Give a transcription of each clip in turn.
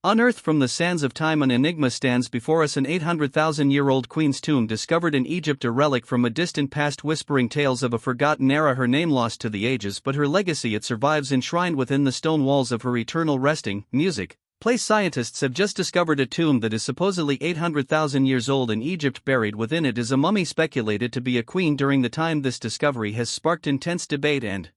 Unearthed from the sands of time, an enigma stands before us, an 800,000-year-old queen's tomb discovered in Egypt, a relic from a distant past whispering tales of a forgotten era, her name lost to the ages, but her legacy, it survives enshrined within the stone walls of her eternal resting place. Scientists have just discovered a tomb that is supposedly 800,000 years old in Egypt. Buried within it is a mummy speculated to be a queen. During the time, this discovery has sparked intense debate and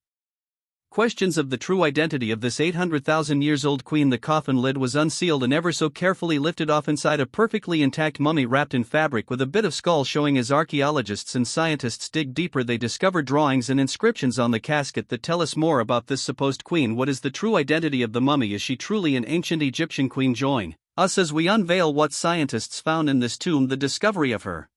questions of the true identity of this 800,000 years old queen. The coffin lid was unsealed and ever so carefully lifted off. Inside, a perfectly intact mummy wrapped in fabric with a bit of skull showing. As archaeologists and scientists dig deeper, they discover drawings and inscriptions on the casket that tell us more about this supposed queen. What is the true identity of the mummy? Is she truly an ancient Egyptian queen? Join us as we unveil what scientists found in this tomb. The discovery of her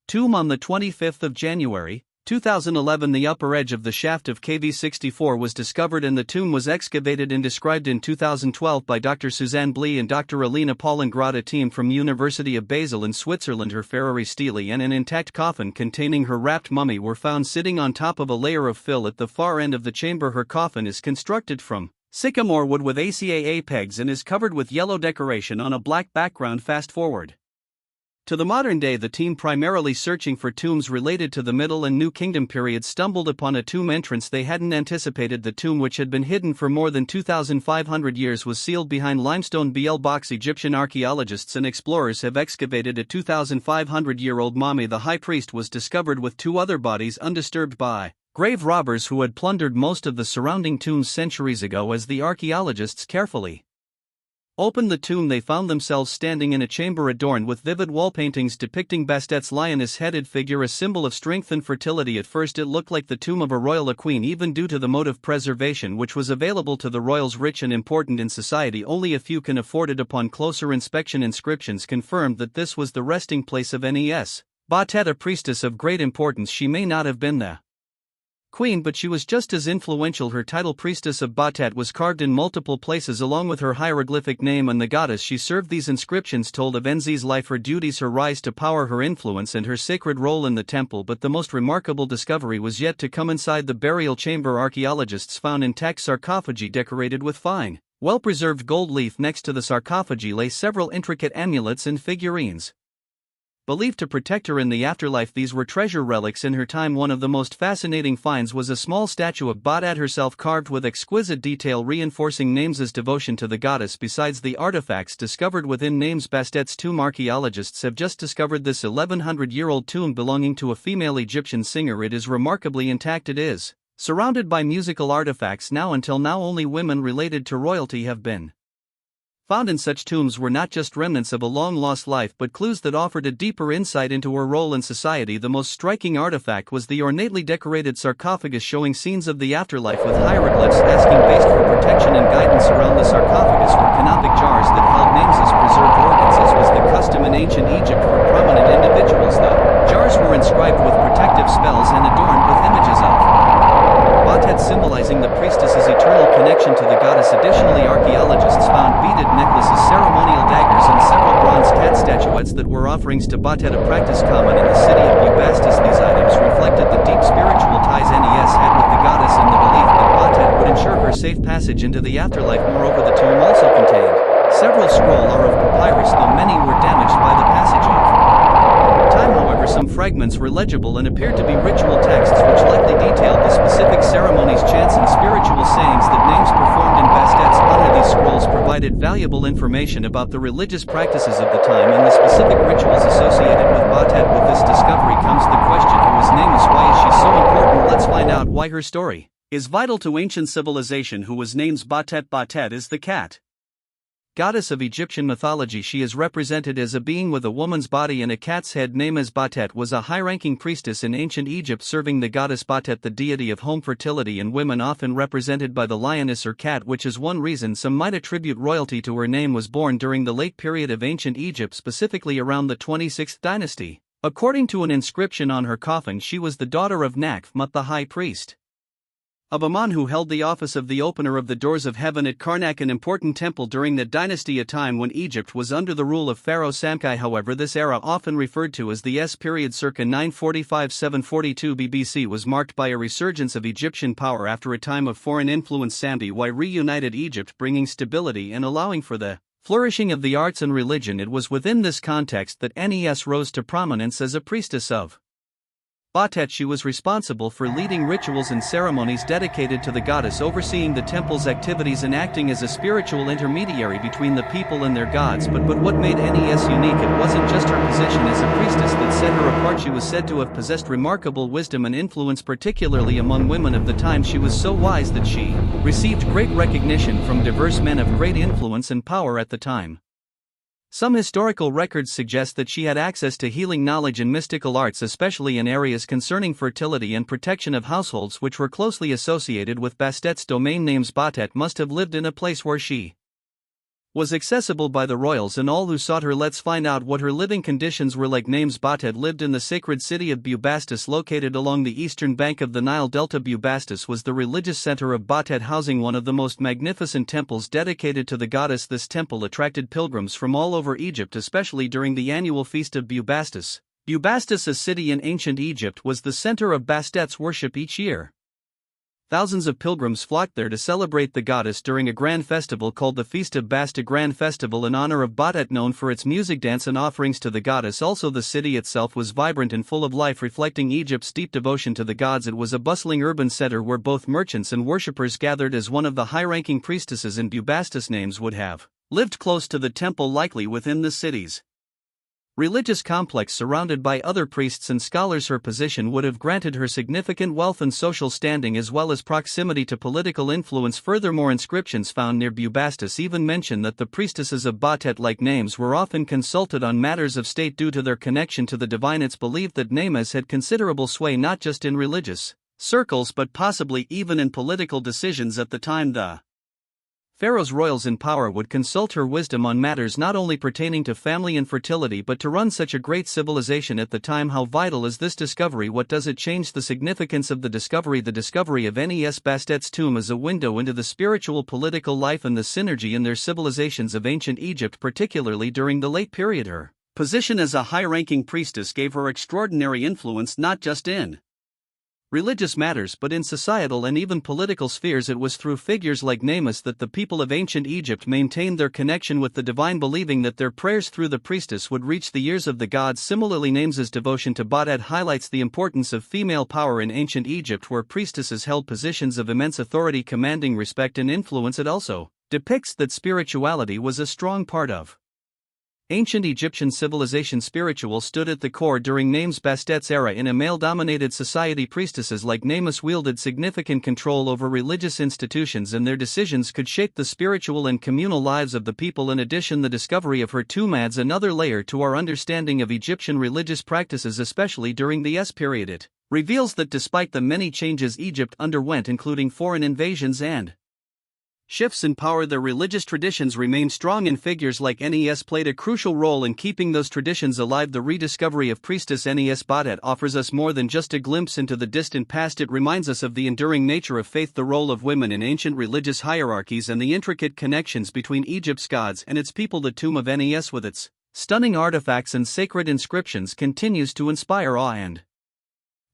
tomb on the 25th of January, 2011, the upper edge of the shaft of KV-64 was discovered, and the tomb was excavated and described in 2012 by Dr. Suzanne Blee and Dr. Alina Paulengrad, a team from University of Basel in Switzerland. Her Ferrari stele and an intact coffin containing her wrapped mummy were found sitting on top of a layer of fill at the far end of the chamber. Her coffin is constructed from sycamore wood with ACAA pegs and is covered with yellow decoration on a black background. Fast forward to the modern day, the team, primarily searching for tombs related to the Middle and New Kingdom periods, stumbled upon a tomb entrance they hadn't anticipated. The tomb, which had been hidden for more than 2,500 years, was sealed behind limestone BL box. Egyptian archaeologists and explorers have excavated a 2,500-year-old mummy. The high priest was discovered with two other bodies undisturbed by grave robbers who had plundered most of the surrounding tombs centuries ago. As the archaeologists carefully opened the tomb, they found themselves standing in a chamber adorned with vivid wall paintings depicting Bastet's lioness-headed figure, a symbol of strength and fertility. At first it looked like the tomb of a royal, a queen, even due to the mode of preservation which was available to the royals, rich and important in society. Only a few can afford it. Upon closer inspection, inscriptions confirmed that this was the resting place of Nes Batet, a priestess of great importance. She may not have been the queen, but she was just as influential. Her title, Priestess of Batet, was carved in multiple places along with her hieroglyphic name and the goddess she served. These inscriptions told of Nzi's life, her duties, her rise to power, her influence, and her sacred role in the temple. But the most remarkable discovery was yet to come. Inside the burial chamber, archaeologists found intact sarcophagi decorated with fine, well-preserved gold leaf. Next to the sarcophagi lay several intricate amulets and figurines believed to protect her in the afterlife. These were treasure relics in her time. One of the most fascinating finds was a small statue of Batet herself, carved with exquisite detail reinforcing Names's devotion to the goddess. Besides the artifacts discovered within Names Bastet's tomb, archaeologists have just discovered this 1,100-year-old tomb belonging to a female Egyptian singer. It is remarkably intact. It is surrounded by musical artifacts. Until now, only women related to royalty have been found in such tombs were not just remnants of a long-lost life but clues that offered a deeper insight into her role in society. The most striking artifact was the ornately decorated sarcophagus showing scenes of the afterlife with hieroglyphs asking based for protection and guidance. Around the sarcophagus were canopic jars that held Names's preserved organs, as was the custom in ancient Egypt for prominent individuals. The jars were inscribed with protective spells and adorned with images of Batet, symbolizing the priestess's eternal connection to the goddess. Additionally, archaeologists found beaded necklaces, ceremonial daggers, and several bronze cat statuettes that were offerings to Batet, a practice common in the city of Bubastis. These items reflected the deep spiritual ties Nes had with the goddess and the belief that Batet would ensure her safe passage into the afterlife. Moreover, the tomb also contained several scrolls of papyrus, though many were damaged by the passage of time. However, some fragments were legible and appeared to be ritual texts which likely detailed the specific ceremonies, chants, and spiritual sayings that Names performed in Bastet's honor. These scrolls provided valuable information about the religious practices of the time and the specific rituals associated with Batet. With this discovery comes the question, who is Names? Why is she so important? Let's find out why her story is vital to ancient civilization. Who was Names Batet? Batet is the cat goddess of Egyptian mythology. She is represented as a being with a woman's body and a cat's head. Names Batet was a high-ranking priestess in ancient Egypt serving the goddess Batet, the deity of home fertility and women, often represented by the lioness or cat, which is one reason some might attribute royalty to her. Name was born during the late period of ancient Egypt, specifically around the 26th dynasty. According to an inscription on her coffin, she was the daughter of Nakh-Mut, the high priest of Amun, who held the office of the opener of the doors of heaven at Karnak, an important temple during that dynasty, a time when Egypt was under the rule of Pharaoh Samkai. However, this era, often referred to as the S period circa 945-742 BBC, was marked by a resurgence of Egyptian power after a time of foreign influence. Samdi reunited Egypt, bringing stability and allowing for the flourishing of the arts and religion. It was within this context that Nes rose to prominence as a priestess of Batet. She was responsible for leading rituals and ceremonies dedicated to the goddess, overseeing the temple's activities and acting as a spiritual intermediary between the people and their gods. But what made Nes unique, it wasn't just her position as a priestess that set her apart. She was said to have possessed remarkable wisdom and influence, particularly among women of the time. She was so wise that she received great recognition from diverse men of great influence and power at the time. Some historical records suggest that she had access to healing knowledge and mystical arts, especially in areas concerning fertility and protection of households, which were closely associated with Bastet's domain names. Batet must have lived in a place where she was accessible by the royals and all who sought her. Let's find out what her living conditions were like. Names: Batet lived in the sacred city of Bubastis, located along the eastern bank of the Nile Delta. Bubastis was the religious center of Batet, housing one of the most magnificent temples dedicated to the goddess. This temple attracted pilgrims from all over Egypt, especially during the annual feast of Bubastis. Bubastis, a city in ancient Egypt, was the center of Bastet's worship each year. Thousands of pilgrims flocked there to celebrate the goddess during a grand festival called the Feast of Bast, a grand festival in honor of Batet known for its music, dance, and offerings to the goddess. Also, the city itself was vibrant and full of life, reflecting Egypt's deep devotion to the gods. It was a bustling urban center where both merchants and worshippers gathered. As one of the high-ranking priestesses in Bubastis, Names would have lived close to the temple, likely within the city's religious complex, surrounded by other priests and scholars. Her position would have granted her significant wealth and social standing, as well as proximity to political influence. Furthermore, inscriptions found near Bubastis even mention that the priestesses of Batet, like Names, were often consulted on matters of state due to their connection to the divine. It's believed that Names had considerable sway not just in religious circles but possibly even in political decisions at the time. The Pharaoh's royals in power would consult her wisdom on matters not only pertaining to family and fertility but to run such a great civilization at the time. How vital is this discovery? What does it change? The significance of the discovery. The discovery of Nes Bastet's tomb is a window into the spiritual, political life and the synergy in their civilizations of ancient Egypt, particularly during the late period. Her position as a high-ranking priestess gave her extraordinary influence not just in religious matters but in societal and even political spheres. It was through figures like Namus that the people of ancient Egypt maintained their connection with the divine, believing that their prayers through the priestess would reach the ears of the gods. Similarly, Names's devotion to Batet highlights the importance of female power in ancient Egypt, where priestesses held positions of immense authority, commanding respect and influence. It also depicts that spirituality was a strong part of ancient Egyptian civilization. Spiritual stood at the core during Names Bastet's era. In a male-dominated society, priestesses like Namus wielded significant control over religious institutions, and their decisions could shape the spiritual and communal lives of the people. In addition, the discovery of her tomb adds another layer to our understanding of Egyptian religious practices, especially during the S period. It reveals that despite the many changes Egypt underwent, including foreign invasions and shifts in power, their religious traditions remained strong, and figures like Nes played a crucial role in keeping those traditions alive. The rediscovery of priestess Nes Batet offers us more than just a glimpse into the distant past. It reminds us of the enduring nature of faith, the role of women in ancient religious hierarchies, and the intricate connections between Egypt's gods and its people. The tomb of Nes, with its stunning artifacts and sacred inscriptions, continues to inspire awe and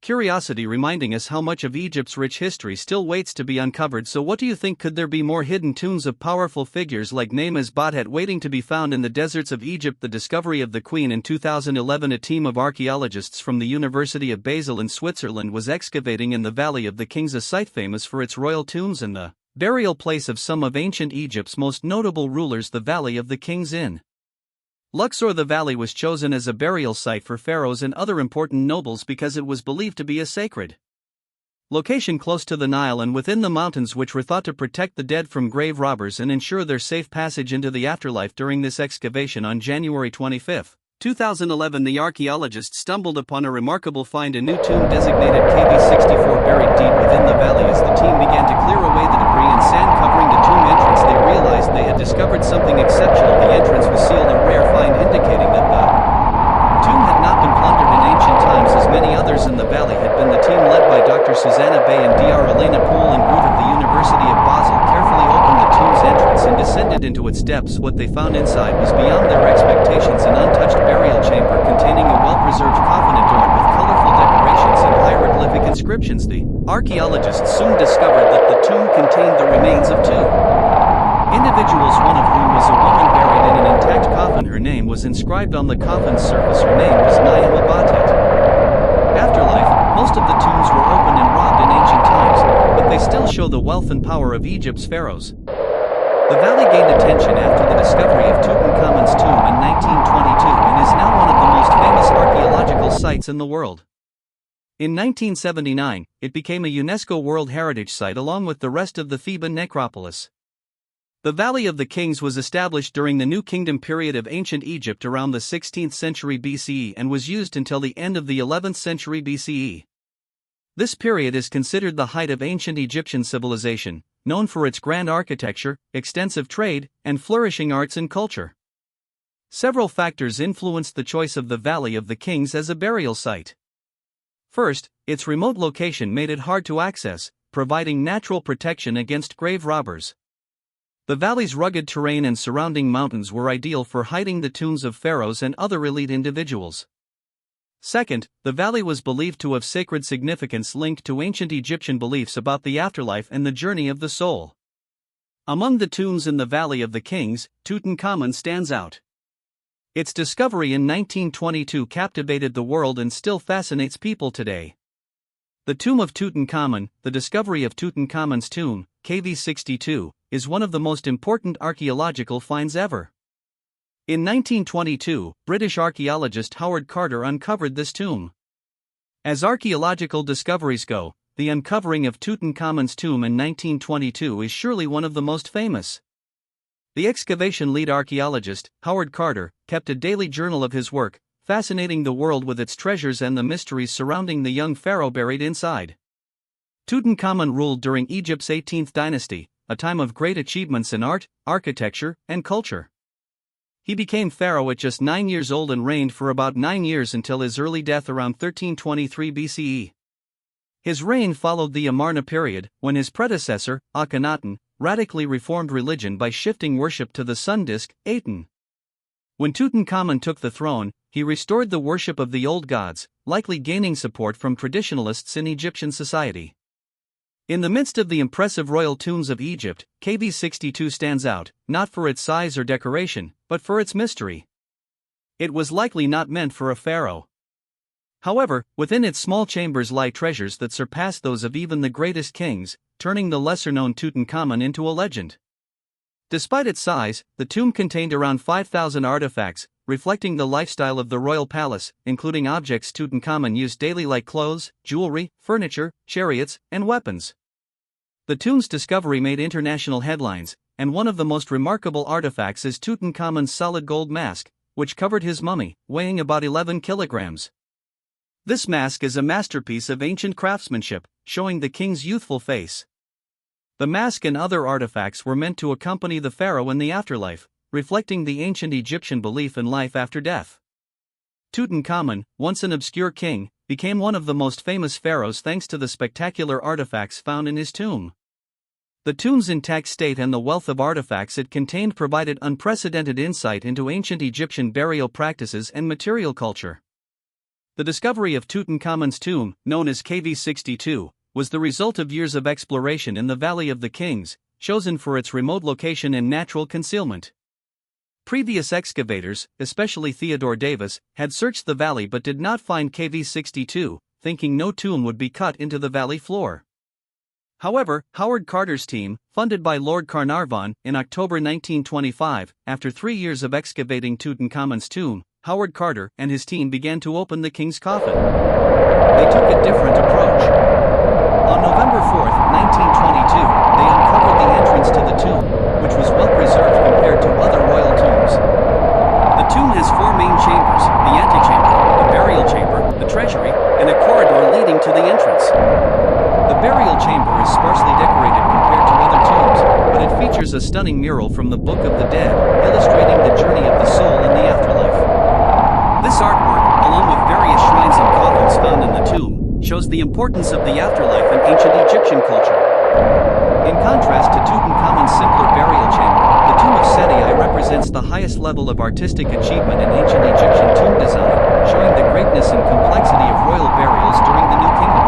curiosity, reminding us how much of Egypt's rich history still waits to be uncovered. So what do you think? Could there be more hidden tombs of powerful figures like Names Batet waiting to be found in the deserts of Egypt? The discovery of the Queen in 2011, a team of archaeologists from the University of Basel in Switzerland was excavating in the Valley of the Kings, a site famous for its royal tombs and the burial place of some of ancient Egypt's most notable rulers. The Valley of the Kings in Luxor. The valley was chosen as a burial site for pharaohs and other important nobles because it was believed to be a sacred location close to the Nile and within the mountains, which were thought to protect the dead from grave robbers and ensure their safe passage into the afterlife. During this excavation on January 25, 2011, the archaeologists stumbled upon a remarkable find: a new tomb designated KV64 buried deep within the valley. As the team began to clear away the debris and sand covering the tomb entrance, they realized they had discovered something exceptional. The entrance was sealed, a rare find indicating that the tomb had not been plundered in ancient times, as many others in the valley had been. The team, led by Dr. Susanna Bay and Dr. Elena Poole and Groot of the University of Basel, carefully opened the tomb's entrance and descended into its depths. What they found inside was beyond their expectations: an untouched burial chamber containing a well-preserved coffin adorned with colorful decorations and hieroglyphic inscriptions. The archaeologists soon discovered that the tomb contained the remains of two individuals, one of whom was a woman buried in name was inscribed on the coffin's surface. Her name was Nayama-Batet. Afterlife, most of the tombs were opened and robbed in ancient times, but they still show the wealth and power of Egypt's pharaohs. The valley gained attention after the discovery of Tutankhamun's tomb in 1922 and is now one of the most famous archaeological sites in the world. In 1979, it became a UNESCO World Heritage Site along with the rest of the Theban necropolis. The Valley of the Kings was established during the New Kingdom period of ancient Egypt around the 16th century BCE and was used until the end of the 11th century BCE. This period is considered the height of ancient Egyptian civilization, known for its grand architecture, extensive trade, and flourishing arts and culture. Several factors influenced the choice of the Valley of the Kings as a burial site. First, its remote location made it hard to access, providing natural protection against grave robbers. The valley's rugged terrain and surrounding mountains were ideal for hiding the tombs of pharaohs and other elite individuals. Second, the valley was believed to have sacred significance linked to ancient Egyptian beliefs about the afterlife and the journey of the soul. Among the tombs in the Valley of the Kings, Tutankhamun stands out. Its discovery in 1922 captivated the world and still fascinates people today. The tomb of Tutankhamun, the discovery of Tutankhamun's tomb, KV62, is one of the most important archaeological finds ever. In 1922, British archaeologist Howard Carter uncovered this tomb. As archaeological discoveries go, the uncovering of Tutankhamun's tomb in 1922 is surely one of the most famous. The excavation lead archaeologist, Howard Carter, kept a daily journal of his work, fascinating the world with its treasures and the mysteries surrounding the young pharaoh buried inside. Tutankhamun ruled during Egypt's 18th dynasty, a time of great achievements in art, architecture, and culture. He became pharaoh at just 9 years old and reigned for about 9 years until his early death around 1323 BCE. His reign followed the Amarna period, when his predecessor, Akhenaten, radically reformed religion by shifting worship to the sun disk, Aten. When Tutankhamun took the throne, he restored the worship of the old gods, likely gaining support from traditionalists in Egyptian society. In the midst of the impressive royal tombs of Egypt, KV62 stands out, not for its size or decoration, but for its mystery. It was likely not meant for a pharaoh. However, within its small chambers lie treasures that surpass those of even the greatest kings, turning the lesser-known Tutankhamun into a legend. Despite its size, the tomb contained around 5,000 artifacts, reflecting the lifestyle of the royal palace, including objects Tutankhamun used daily like clothes, jewelry, furniture, chariots, and weapons. The tomb's discovery made international headlines, and one of the most remarkable artifacts is Tutankhamun's solid gold mask, which covered his mummy, weighing about 11 kilograms. This mask is a masterpiece of ancient craftsmanship, showing the king's youthful face. The mask and other artifacts were meant to accompany the pharaoh in the afterlife, reflecting the ancient Egyptian belief in life after death. Tutankhamun, once an obscure king, became one of the most famous pharaohs thanks to the spectacular artifacts found in his tomb. The tomb's intact state and the wealth of artifacts it contained provided unprecedented insight into ancient Egyptian burial practices and material culture. The discovery of Tutankhamun's tomb, known as KV62, was the result of years of exploration in the Valley of the Kings, chosen for its remote location and natural concealment. Previous excavators, especially Theodore Davis, had searched the valley but did not find KV62, thinking no tomb would be cut into the valley floor. However, Howard Carter's team, funded by Lord Carnarvon, in October 1925, after 3 years of excavating Tutankhamun's tomb, Howard Carter and his team began to open the king's coffin. They took a different approach. On November 4, 1922, they uncovered the entrance to the tomb, which was well preserved compared to other royal tombs. The tomb has 4 main chambers: the antechamber, the burial chamber, the treasury, and a corridor leading to the entrance. The burial chamber is sparsely decorated compared to other tombs, but it features a stunning mural from the Book of the Dead, illustrating the journey of the soul in the afterlife. This artwork, along with various shrines and coffins found in the tomb, shows the importance of the afterlife in ancient Egyptian culture. In contrast to Tutankhamun's simpler burial chamber, the tomb of Seti I represents the highest level of artistic achievement in ancient Egyptian tomb design, showing the greatness and complexity of royal burials during the New Kingdom.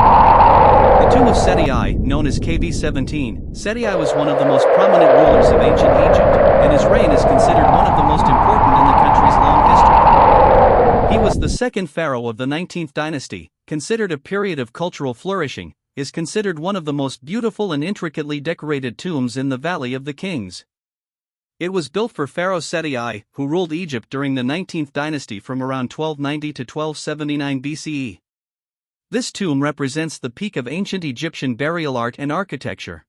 The tomb of Seti I, known as KV17, Seti I was one of the most prominent rulers of ancient Egypt, and his reign is considered one of the most important in the country's long the second pharaoh of the 19th dynasty, considered a period of cultural flourishing, is considered one of the most beautiful and intricately decorated tombs in the Valley of the Kings. It was built for Pharaoh Seti I, who ruled Egypt during the 19th dynasty from around 1290 to 1279 BCE. This tomb represents the peak of ancient Egyptian burial art and architecture.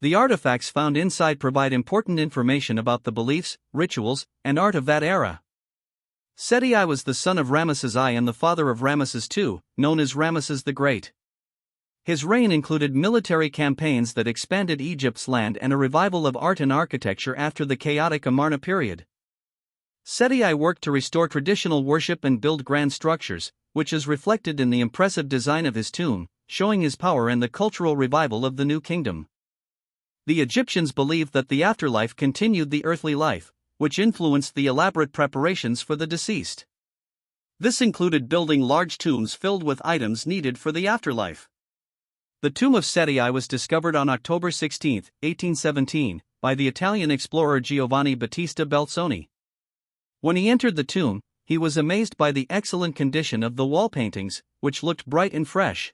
The artifacts found inside provide important information about the beliefs, rituals, and art of that era. Seti I was the son of Ramesses I and the father of Ramesses II, known as Ramesses the Great. His reign included military campaigns that expanded Egypt's land and a revival of art and architecture after the chaotic Amarna period. Seti I worked to restore traditional worship and build grand structures, which is reflected in the impressive design of his tomb, showing his power and the cultural revival of the new kingdom. The Egyptians believed that the afterlife continued the earthly life, which influenced the elaborate preparations for the deceased. This included building large tombs filled with items needed for the afterlife. The tomb of Seti I was discovered on October 16, 1817, by the Italian explorer Giovanni Battista Belzoni. When he entered the tomb, he was amazed by the excellent condition of the wall paintings, which looked bright and fresh.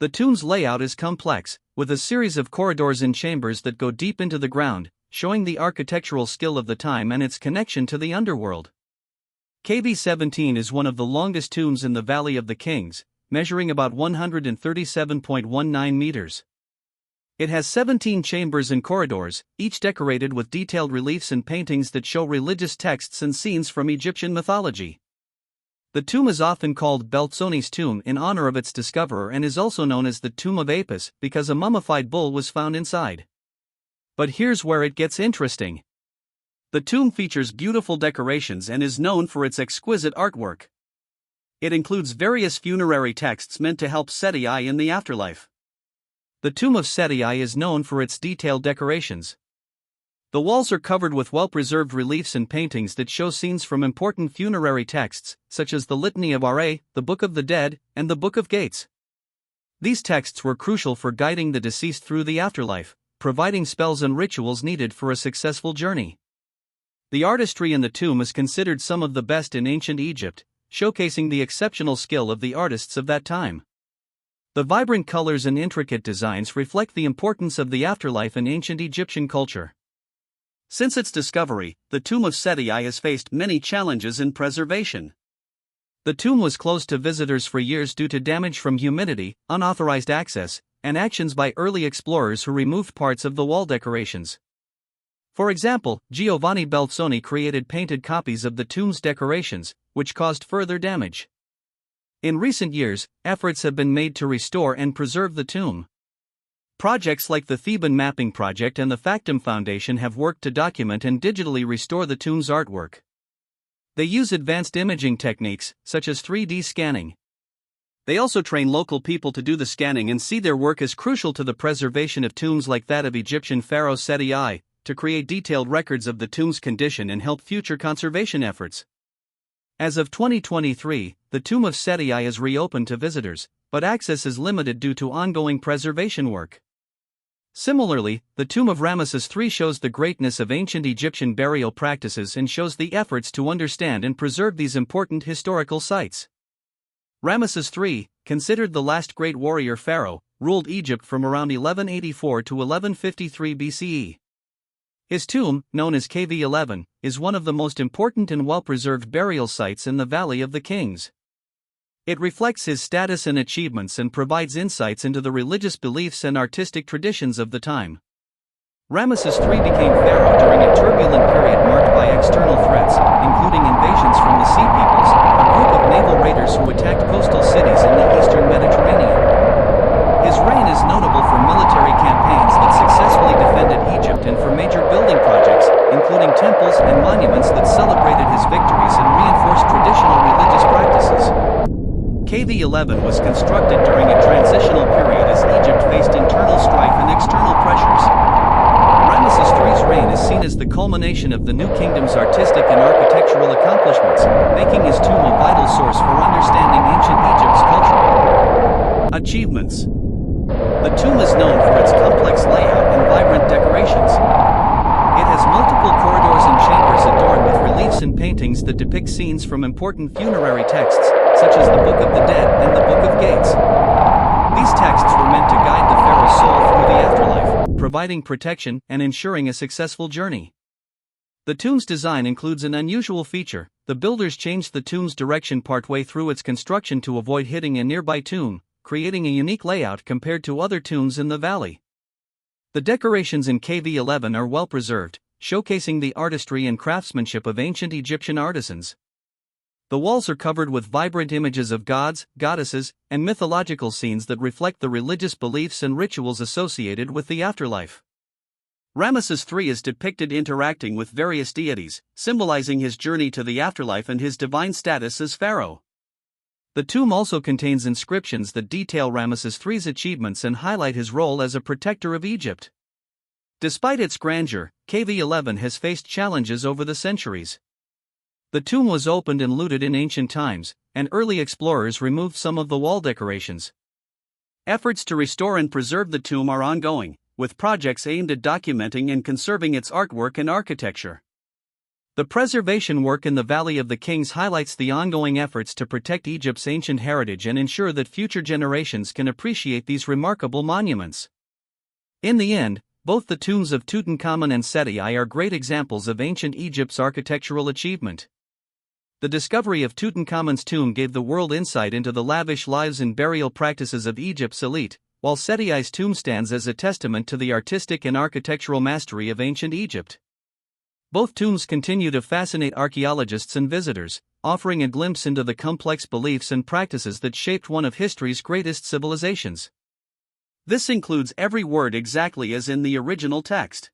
The tomb's layout is complex, with a series of corridors and chambers that go deep into the ground, showing the architectural skill of the time and its connection to the underworld. KV-17 is one of the longest tombs in the Valley of the Kings, measuring about 137.19 meters. It has 17 chambers and corridors, each decorated with detailed reliefs and paintings that show religious texts and scenes from Egyptian mythology. The tomb is often called Belzoni's tomb in honor of its discoverer and is also known as the Tomb of Apis because a mummified bull was found inside. But here's where it gets interesting. The tomb features beautiful decorations and is known for its exquisite artwork. It includes various funerary texts meant to help Seti I in the afterlife. The tomb of Seti I is known for its detailed decorations. The walls are covered with well-preserved reliefs and paintings that show scenes from important funerary texts, such as the Litany of Ra, the Book of the Dead, and the Book of Gates. These texts were crucial for guiding the deceased through the afterlife, providing spells and rituals needed for a successful journey. The artistry in the tomb is considered some of the best in ancient Egypt, showcasing the exceptional skill of the artists of that time. The vibrant colors and intricate designs reflect the importance of the afterlife in ancient Egyptian culture. Since its discovery, the tomb of Seti I has faced many challenges in preservation. The tomb was closed to visitors for years due to damage from humidity, unauthorized access, and actions by early explorers who removed parts of the wall decorations. For example, Giovanni Belzoni created painted copies of the tomb's decorations, which caused further damage. In recent years, efforts have been made to restore and preserve the tomb. Projects like the Theban Mapping Project and the Factum Foundation have worked to document and digitally restore the tomb's artwork. They use advanced imaging techniques, such as 3D scanning. They also train local people to do the scanning and see their work as crucial to the preservation of tombs like that of Egyptian pharaoh Seti I, to create detailed records of the tomb's condition and help future conservation efforts. As of 2023, the tomb of Seti I is reopened to visitors, but access is limited due to ongoing preservation work. Similarly, the tomb of Ramesses III shows the greatness of ancient Egyptian burial practices and shows the efforts to understand and preserve these important historical sites. Ramesses III, considered the last great warrior pharaoh, ruled Egypt from around 1184 to 1153 BCE. His tomb, known as KV-11, is one of the most important and well-preserved burial sites in the Valley of the Kings. It reflects his status and achievements and provides insights into the religious beliefs and artistic traditions of the time. Ramesses III became pharaoh during a turbulent period marked by external threats, including invasions from the Sea Peoples, a group of naval raiders who attacked coastal cities in the eastern Mediterranean. His reign is notable for military campaigns that successfully defended Egypt and for major building projects, including temples and monuments that celebrated his victories and reinforced traditional religious practices. KV-11 was constructed during a transitional period as Egypt faced internal strife and external pressures. Ramesses III's reign is seen as the culmination of the new kingdom's artistic and architectural accomplishments, making his tomb a vital source for understanding ancient Egypt's cultural achievements. The tomb is known for its complex layout and vibrant decorations. It has multiple corridors and chambers adorned with reliefs and paintings that depict scenes from important funerary texts, such as the Book of the Dead and the Book of Gates. These texts were meant to guide the pharaoh's soul through the afterlife, providing protection and ensuring a successful journey. The tomb's design includes an unusual feature. The builders changed the tomb's direction partway through its construction to avoid hitting a nearby tomb, creating a unique layout compared to other tombs in the valley. The decorations in KV-11 are well preserved, showcasing the artistry and craftsmanship of ancient Egyptian artisans. The walls are covered with vibrant images of gods, goddesses, and mythological scenes that reflect the religious beliefs and rituals associated with the afterlife. Ramesses III is depicted interacting with various deities, symbolizing his journey to the afterlife and his divine status as pharaoh. The tomb also contains inscriptions that detail Ramesses III's achievements and highlight his role as a protector of Egypt. Despite its grandeur, KV-11 has faced challenges over the centuries. The tomb was opened and looted in ancient times, and early explorers removed some of the wall decorations. Efforts to restore and preserve the tomb are ongoing, with projects aimed at documenting and conserving its artwork and architecture. The preservation work in the Valley of the Kings highlights the ongoing efforts to protect Egypt's ancient heritage and ensure that future generations can appreciate these remarkable monuments. In the end, both the tombs of Tutankhamun and Seti I are great examples of ancient Egypt's architectural achievement. The discovery of Tutankhamun's tomb gave the world insight into the lavish lives and burial practices of Egypt's elite, while Seti I's tomb stands as a testament to the artistic and architectural mastery of ancient Egypt. Both tombs continue to fascinate archaeologists and visitors, offering a glimpse into the complex beliefs and practices that shaped one of history's greatest civilizations. This includes every word exactly as in the original text.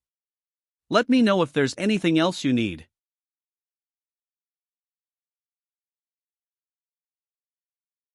Let me know if there's anything else you need.